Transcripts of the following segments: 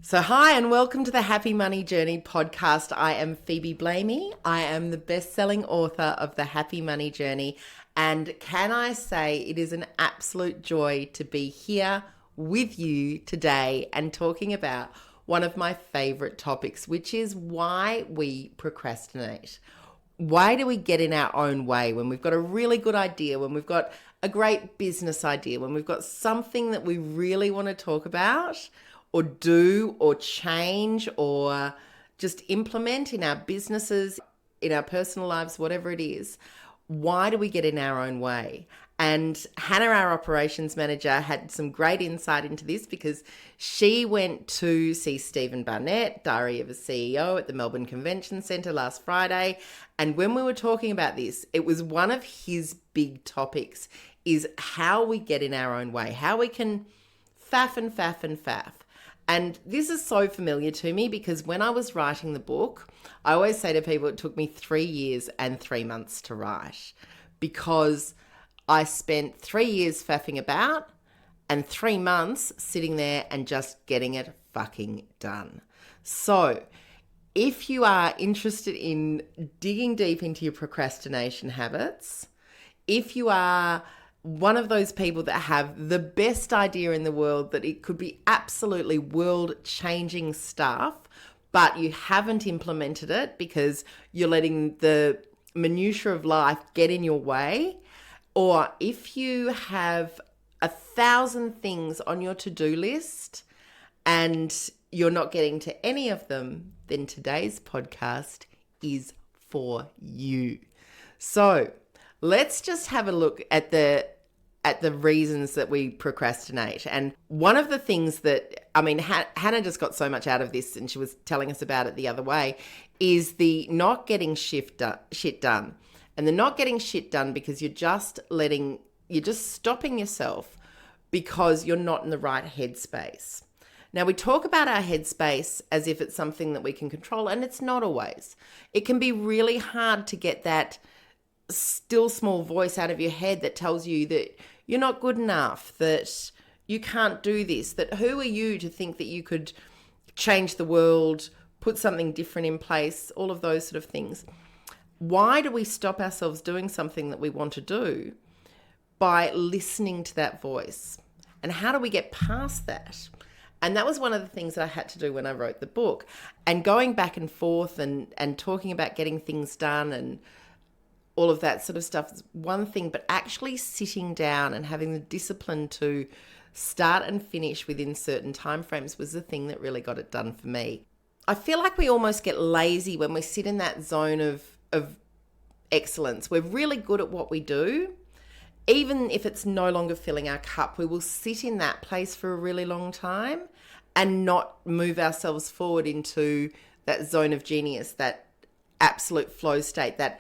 So hi and welcome to the Happy Money Journey podcast. I am Phoebe Blamey. I am the best-selling author of The Happy Money Journey. And can I say it is an absolute joy to be here with you today and talking about one of my favorite topics, which is why we procrastinate. Why do we get in our own way when we've got a really good idea, when we've got a great business idea, when we've got something that we really want to talk about or do or change or just implement in our businesses, in our personal lives, whatever it is? Why do we get in our own way? And Hannah, our operations manager, had some great insight into this because she went to see Stephen Barnett, Diary of a CEO, at the Melbourne Convention Centre last Friday. And when we were talking about this, it was one of his big topics, is how we get in our own way, how we can faff and faff and faff. And this is so familiar to me because when I was writing the book, I always say to people it took me 3 years and 3 months to write because I spent 3 years faffing about and 3 months sitting there and just getting it fucking done. So if you are interested in digging deep into your procrastination habits, if you are one of those people that have the best idea in the world, that it could be absolutely world-changing stuff, but you haven't implemented it because you're letting the minutiae of life get in your way, or if you have 1,000 things on your to-do list and you're not getting to any of them, then today's podcast is for you. So let's just have a look at the reasons that we procrastinate. And one of the things that, Hannah just got so much out of this and she was telling us about it the other way, is the not getting shit done. And the not getting shit done because you're just stopping yourself because you're not in the right headspace. Now, we talk about our headspace as if it's something that we can control, and it's not always. It can be really hard to get that still small voice out of your head that tells you that you're not good enough, that you can't do this, that who are you to think that you could change the world, put something different in place, all of those sort of things. Why do we stop ourselves doing something that we want to do? By listening to that voice. And how do we get past that? And that was one of the things that I had to do when I wrote the book. And going back and forth and talking about getting things done and all of that sort of stuff is one thing, but actually sitting down and having the discipline to start and finish within certain timeframes was the thing that really got it done for me. I feel like we almost get lazy when we sit in that zone of excellence. We're really good at what we do. Even if it's no longer filling our cup, we will sit in that place for a really long time and not move ourselves forward into that zone of genius, that absolute flow state, that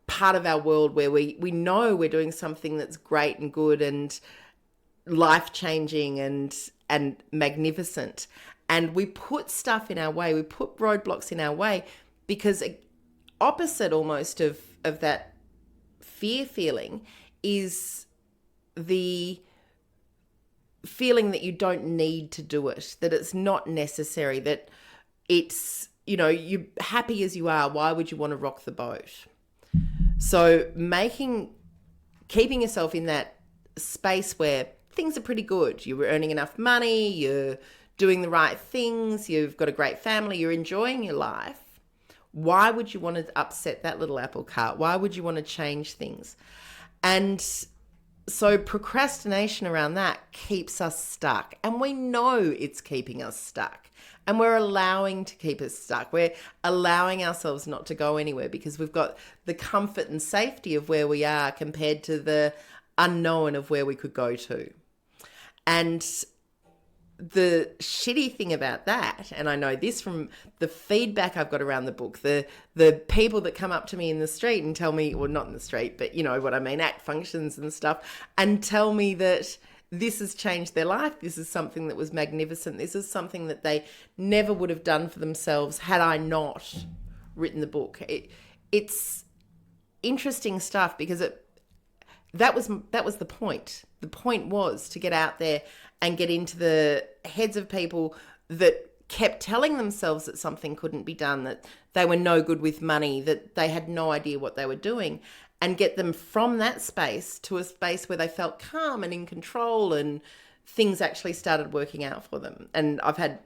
part of our world where we know we're doing something that's great and good and life-changing and magnificent. And we put stuff in our way, we put roadblocks in our way because opposite almost of that fear feeling is the feeling that you don't need to do it, that it's not necessary, that it's, you're happy as you are. Why would you want to rock the boat? So keeping yourself in that space where things are pretty good. You're earning enough money, you're doing the right things, you've got a great family, you're enjoying your life. Why would you want to upset that little apple cart? Why would you want to change things? And so procrastination around that keeps us stuck. And we know it's keeping us stuck. And we're allowing to keep us stuck. We're allowing ourselves not to go anywhere because we've got the comfort and safety of where we are compared to the unknown of where we could go to. And the shitty thing about that, and I know this from the feedback I've got around the book, the people that come up to me in the street and tell me, well, not in the street, but you know what I mean, at functions and stuff, and tell me that this has changed their life. This is something that was magnificent. This is something that they never would have done for themselves had I not written the book. It's interesting stuff because that was the point. The point was to get out there and get into the heads of people that kept telling themselves that something couldn't be done, that they were no good with money, that they had no idea what they were doing, and get them from that space to a space where they felt calm and in control, and things actually started working out for them. And I've had,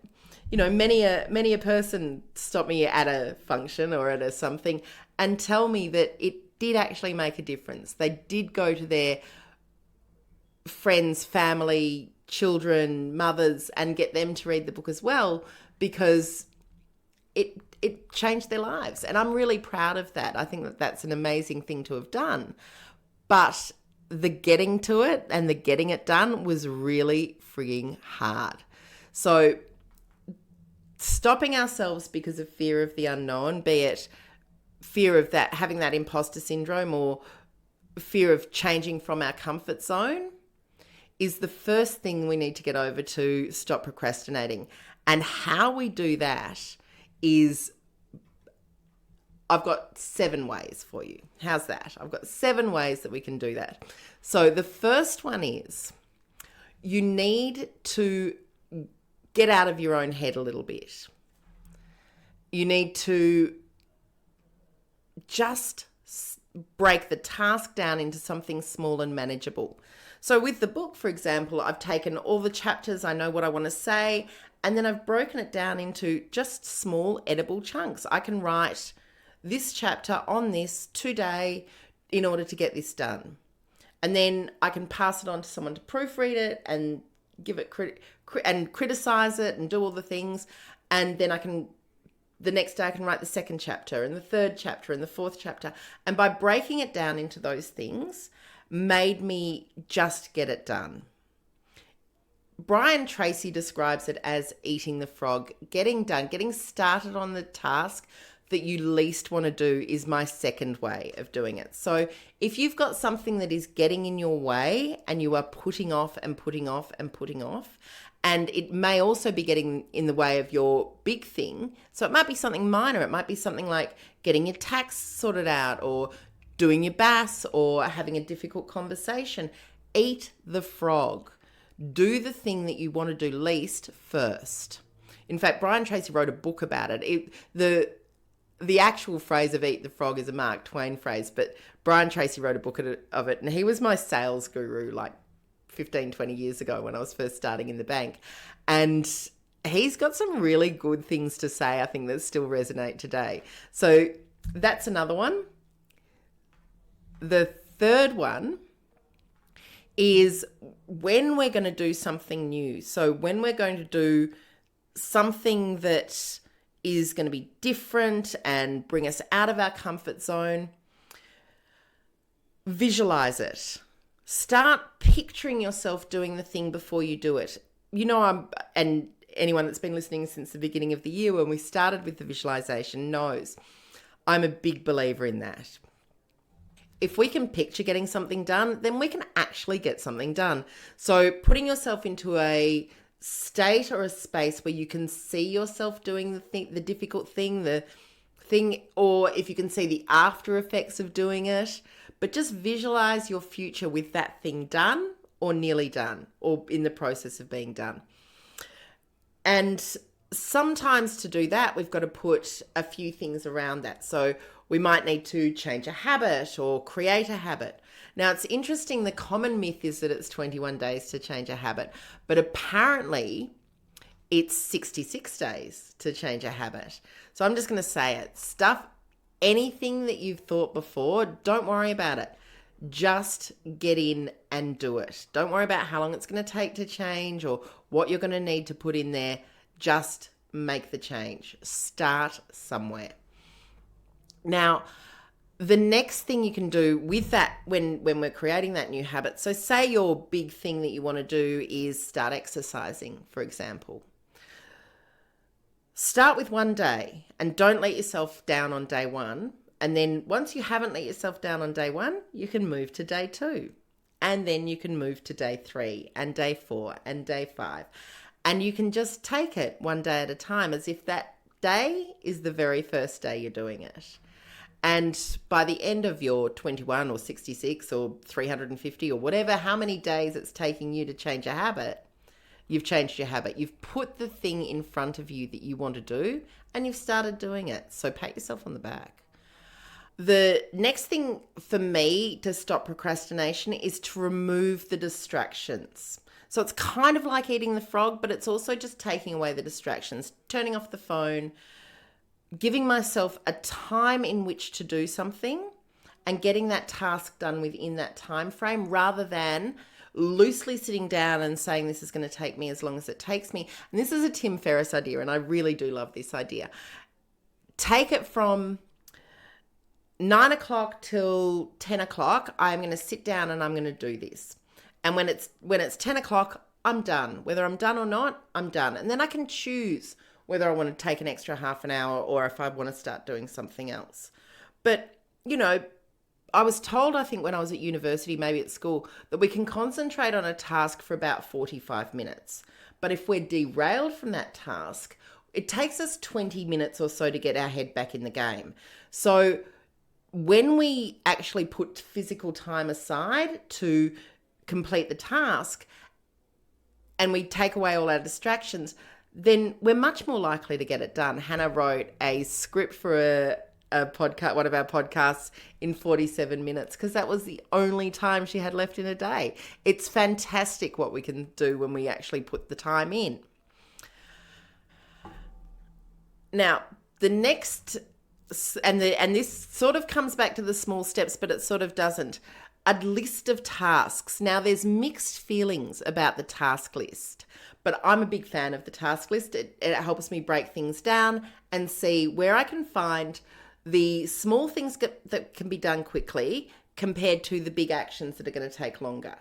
many a person stop me at a function or at a something and tell me that it did actually make a difference. They did go to their friends, family, children, mothers, and get them to read the book as well, because it changed their lives. And I'm really proud of that. I think that that's an amazing thing to have done. But the getting to it and the getting it done was really frigging hard. So stopping ourselves because of fear of the unknown, be it fear of that, having that imposter syndrome, or fear of changing from our comfort zone, is the first thing we need to get over to stop procrastinating. And how we do that is, I've got 7 ways for you. How's that? I've got 7 ways that we can do that. So the first one is, you need to get out of your own head a little bit. You need to just break the task down into something small and manageable. So with the book, for example, I've taken all the chapters, I know what I want to say, and then I've broken it down into just small edible chunks. I can write this chapter on this today in order to get this done. And then I can pass it on to someone to proofread it and give it and criticize it and do all the things. And then the next day I can write the second chapter and the third chapter and the fourth chapter. And by breaking it down into those things, made me just get it done. Brian Tracy describes it as eating the frog. Getting done, getting started on the task that you least want to do is my second way of doing it. So if you've got something that is getting in your way and you are putting off and putting off and putting off, and it may also be getting in the way of your big thing. So it might be something minor. It might be something like getting your tax sorted out, or doing your BAS, or having a difficult conversation. Eat the frog. Do the thing that you want to do least first. In fact, Brian Tracy wrote a book about it. The actual phrase of eat the frog is a Mark Twain phrase, but Brian Tracy wrote a book of it, and he was my sales guru like 15, 20 years ago when I was first starting in the bank. And he's got some really good things to say, I think, that still resonate today. So that's another one. The third one is when we're going to do something new. So when we're going to do something that is going to be different and bring us out of our comfort zone, visualize it. Start picturing yourself doing the thing before you do it. And anyone that's been listening since the beginning of the year when we started with the visualization knows I'm a big believer in that. If we can picture getting something done, then we can actually get something done. So putting yourself into a state or a space where you can see yourself doing the difficult thing, or if you can see the after effects of doing it, but just visualize your future with that thing done or nearly done or in the process of being done. And sometimes to do that, we've got to put a few things around that. So we might need to change a habit or create a habit. Now, it's interesting. The common myth is that it's 21 days to change a habit, but apparently it's 66 days to change a habit. So I'm just going to say it. Stuff anything that you've thought before, don't worry about it. Just get in and do it. Don't worry about how long it's going to take to change or what you're going to need to put in there. Just make the change. Start somewhere. Now, the next thing you can do with that when we're creating that new habit, so say your big thing that you want to do is start exercising, for example. Start with one day and don't let yourself down on day one. And then once you haven't let yourself down on day one, you can move to day 2. And then you can move to day 3 and day 4 and day 5. And you can just take it one day at a time as if that day is the very first day you're doing it. And by the end of your 21 or 66 or 350 or whatever, how many days it's taking you to change a habit, you've changed your habit. You've put the thing in front of you that you want to do and you've started doing it. So pat yourself on the back. The next thing for me to stop procrastination is to remove the distractions. So it's kind of like eating the frog, but it's also just taking away the distractions, turning off the phone, giving myself a time in which to do something and getting that task done within that time frame, rather than loosely sitting down and saying this is going to take me as long as it takes me. And this is a Tim Ferriss idea, and I really do love this idea. Take it from 9 o'clock till 10 o'clock, I'm going to sit down and I'm going to do this. And when it's 10 o'clock, I'm done. Whether I'm done or not, I'm done. And then I can choose whether I want to take an extra half an hour or if I want to start doing something else. But, I was told, I think when I was at university, maybe at school, that we can concentrate on a task for about 45 minutes. But if we're derailed from that task, it takes us 20 minutes or so to get our head back in the game. So when we actually put physical time aside to complete the task and we take away all our distractions, then we're much more likely to get it done. Hannah wrote a script for a podcast, one of our podcasts, in 47 minutes because that was the only time she had left in a day. It's fantastic what we can do when we actually put the time in. Now, the next, and this sort of comes back to the small steps, but it sort of doesn't. A list of tasks. Now, there's mixed feelings about the task list, but I'm a big fan of the task list. It helps me break things down and see where I can find the small things that can be done quickly compared to the big actions that are going to take longer.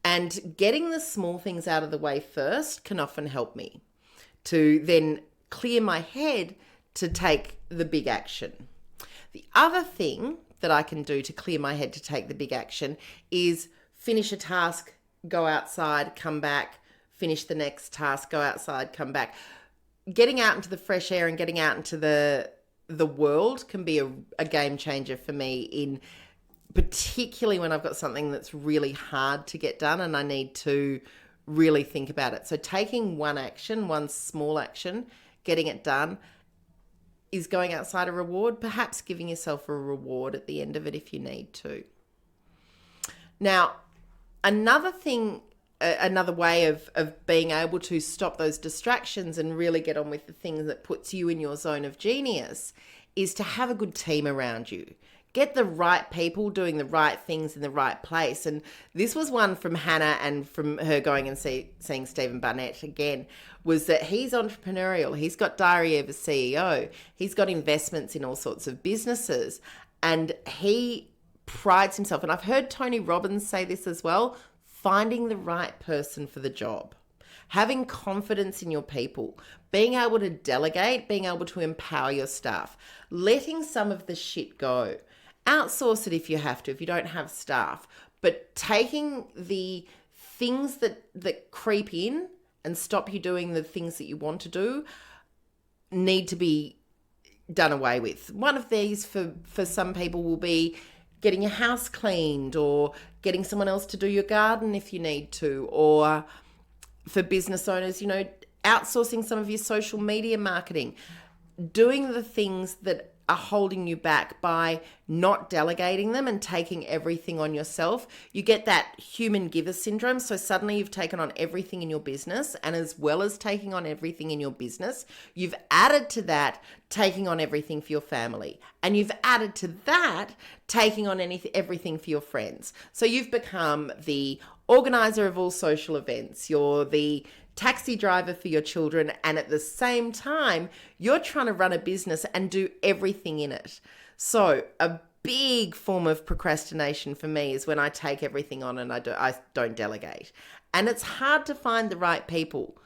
And getting the small things out of the way first can often help me to then clear my head to take the big action. The other thing that I can do to clear my head to take the big action is finish a task, go outside, come back, finish the next task, go outside, come back. Getting out into the fresh air and getting out into the world can be a game changer for me, in particularly when I've got something that's really hard to get done and I need to really think about it. So taking one action, one small action, getting it done, is going outside a reward, perhaps giving yourself a reward at the end of it if you need to. Now, another thing, another way of being able to stop those distractions and really get on with the things that puts you in your zone of genius is to have a good team around you. Get the right people doing the right things in the right place. And this was one from Hannah, and from her going and seeing Stephen Barnett again, was that he's entrepreneurial. He's got Diary of a CEO. He's got investments in all sorts of businesses. And he prides himself, and I've heard Tony Robbins say this as well, finding the right person for the job. Having confidence in your people, being able to delegate, being able to empower your staff, letting some of the shit go. Outsource it if you have to, if you don't have staff, but taking the things that creep in and stop you doing the things that you want to do need to be done away with. One of these for some people will be getting your house cleaned, or getting someone else to do your garden if you need to, or for business owners, outsourcing some of your social media marketing, doing the things that are holding you back by not delegating them and taking everything on yourself. You get that human giver syndrome. So suddenly you've taken on everything in your business, and as well as taking on everything in your business, you've added to that taking on everything for your family, and you've added to that taking on everything for your friends. So you've become the organizer of all social events. You're the taxi driver for your children, and at the same time you're trying to run a business and do everything in it. So a big form of procrastination for me is when I take everything on and I don't delegate. And it's hard to find the right people,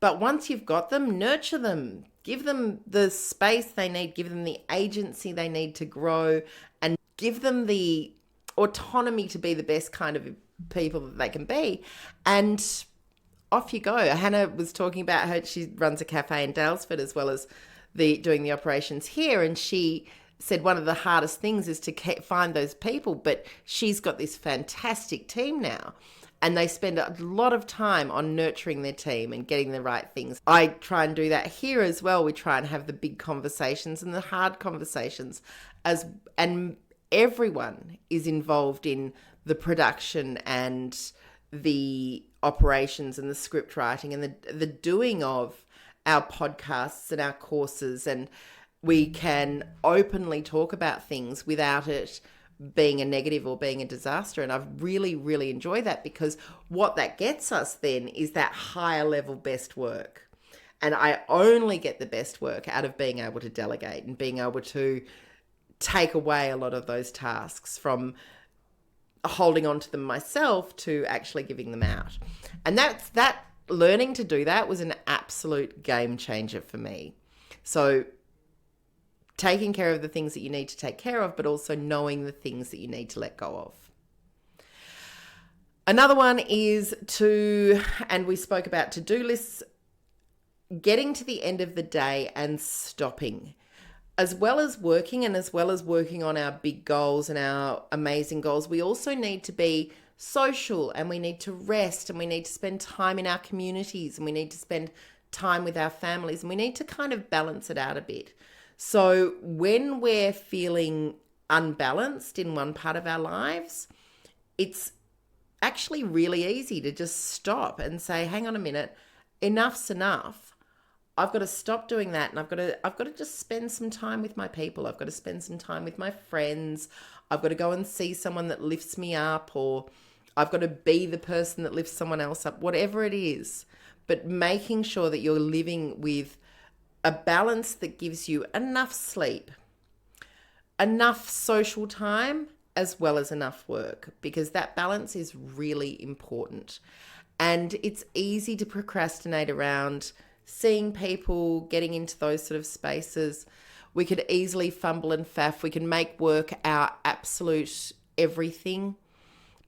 but once you've got them, nurture them, give them the space they need, give them the agency they need to grow, and give them the autonomy to be the best kind of people that they can be. And off you go. Hannah was talking about she runs a cafe in Dalesford as well as doing the operations here. And she said one of the hardest things is to find those people, but she's got this fantastic team now. and they spend a lot of time on nurturing their team and getting the right things. I try and do that here as well. We try and have the big conversations and the hard conversations, and everyone is involved in the production and the operations and the script writing and the doing of our podcasts and our courses, and we can openly talk about things without it being a negative or being a disaster. And I've really, really enjoyed that, because what that gets us then is that higher level best work. And I only get the best work out of being able to delegate and being able to take away a lot of those tasks from holding on to them myself to actually giving them out. And that learning to do that was an absolute game changer for me. So taking care of the things that you need to take care of, but also knowing the things that you need to let go of. Another one is and we spoke about to-do lists, getting to the end of the day and stopping. As well as working and as well as working on our big goals and our amazing goals, we also need to be social, and we need to rest, and we need to spend time in our communities, and we need to spend time with our families, and we need to kind of balance it out a bit. So when we're feeling unbalanced in one part of our lives, it's actually really easy to just stop and say, hang on a minute, enough's enough. I've got to stop doing that, and I've got to just spend some time with my people. I've got to spend some time with my friends. I've got to go and see someone that lifts me up, or I've got to be the person that lifts someone else up, whatever it is. But making sure that you're living with a balance that gives you enough sleep, enough social time, as well as enough work, because that balance is really important. And it's easy to procrastinate around seeing people, getting into those sort of spaces. We could easily fumble and faff. We can make work our absolute everything.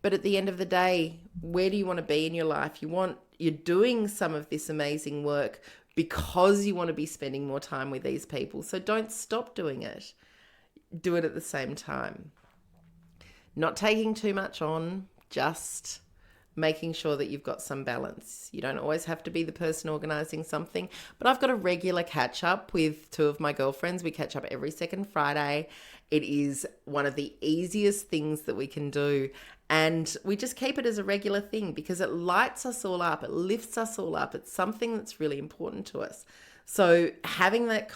But at the end of the day, where do you want to be in your life? You're doing some of this amazing work because you want to be spending more time with these people. So don't stop doing it. Do it at the same time. Not taking too much on, just making sure that you've got some balance. You don't always have to be the person organizing something, but I've got a regular catch up with two of my girlfriends. We catch up every second Friday. It is one of the easiest things that we can do. And we just keep it as a regular thing because it lights us all up. It lifts us all up. It's something that's really important to us. So having that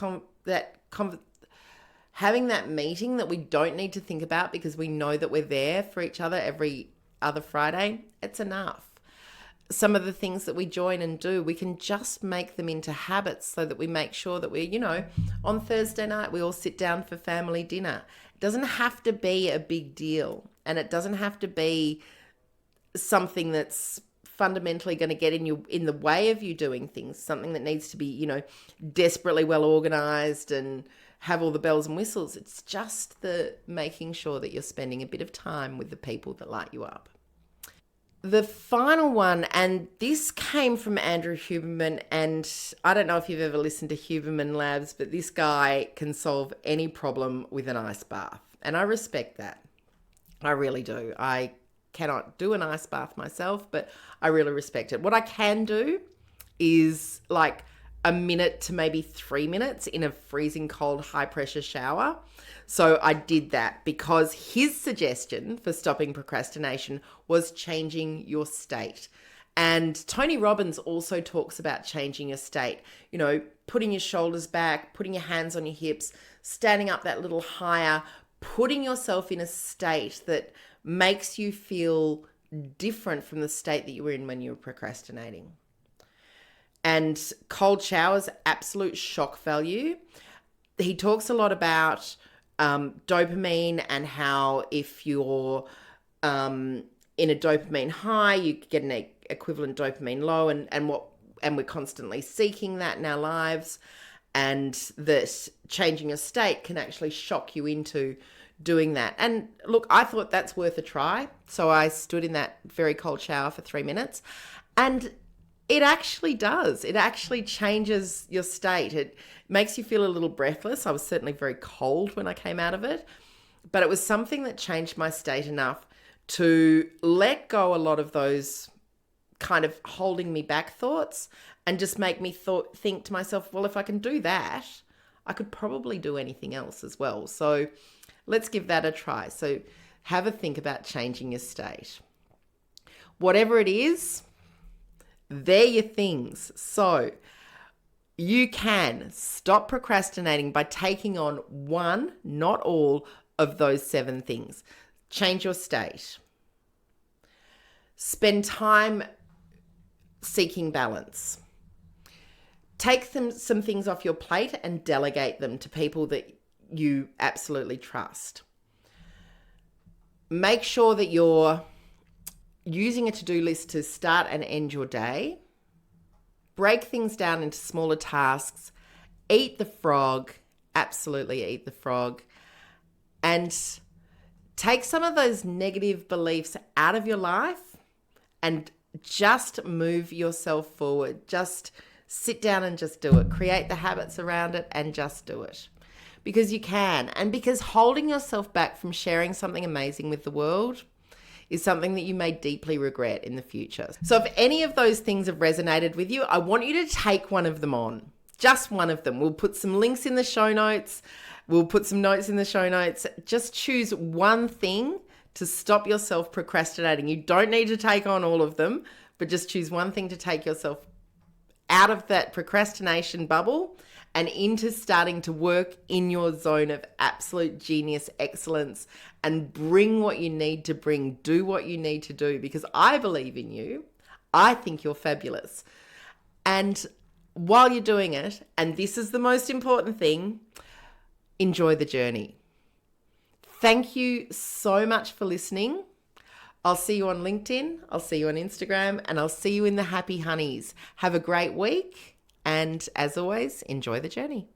having that meeting that we don't need to think about because we know that we're there for each other every other Friday, it's enough. Some of the things that we join and do, we can just make them into habits so that we make sure that we're, on Thursday night, we all sit down for family dinner. It doesn't have to be a big deal, and it doesn't have to be something that's fundamentally going to get in the way of you doing things, something that needs to be, desperately well organized and have all the bells and whistles. It's just the making sure that you're spending a bit of time with the people that light you up. The final one, and this came from Andrew Huberman, and I don't know if you've ever listened to Huberman Labs, but this guy can solve any problem with an ice bath. And I respect that. I really do. I cannot do an ice bath myself, but I really respect it. What I can do is like a minute to maybe 3 minutes in a freezing cold, high pressure shower. So I did that because his suggestion for stopping procrastination was changing your state. And Tony Robbins also talks about changing your state, putting your shoulders back, putting your hands on your hips, standing up that little higher, putting yourself in a state that makes you feel different from the state that you were in when you were procrastinating. And cold showers, absolute shock value. He talks a lot about dopamine and how if you're in a dopamine high, you get an equivalent dopamine low, and we're constantly seeking that in our lives, and that changing your state can actually shock you into doing that. And look, I thought that's worth a try. So I stood in that very cold shower for 3 minutes, and it actually does. It actually changes your state. It makes you feel a little breathless. I was certainly very cold when I came out of it, but it was something that changed my state enough to let go a lot of those kind of holding me back thoughts and just make me think to myself, well, if I can do that, I could probably do anything else as well. So let's give that a try. So have a think about changing your state. Whatever it is, they're your things. So you can stop procrastinating by taking on one, not all, of those 7 things. Change your state. Spend time seeking balance. Take some things off your plate and delegate them to people that you absolutely trust. Make sure that you're using a to-do list to start and end your day. Break things down into smaller tasks. Eat the frog. Absolutely eat the frog. And take some of those negative beliefs out of your life and just move yourself forward. Just sit down and just do it. Create the habits around it and just do it. Because you can. And because holding yourself back from sharing something amazing with the world is something that you may deeply regret in the future. So if any of those things have resonated with you, I want you to take one of them on. Just one of them. We'll put some links in the show notes. We'll put some notes in the show notes. Just choose one thing to stop yourself procrastinating. You don't need to take on all of them, but just choose one thing to take yourself out of that procrastination bubble and into starting to work in your zone of absolute genius excellence and bring what you need to bring, do what you need to do, because I believe in you. I think you're fabulous. And while you're doing it, and this is the most important thing, enjoy the journey. Thank you so much for listening. I'll see you on LinkedIn, I'll see you on Instagram, and I'll see you in the Happy Honeys. Have a great week, and as always, enjoy the journey.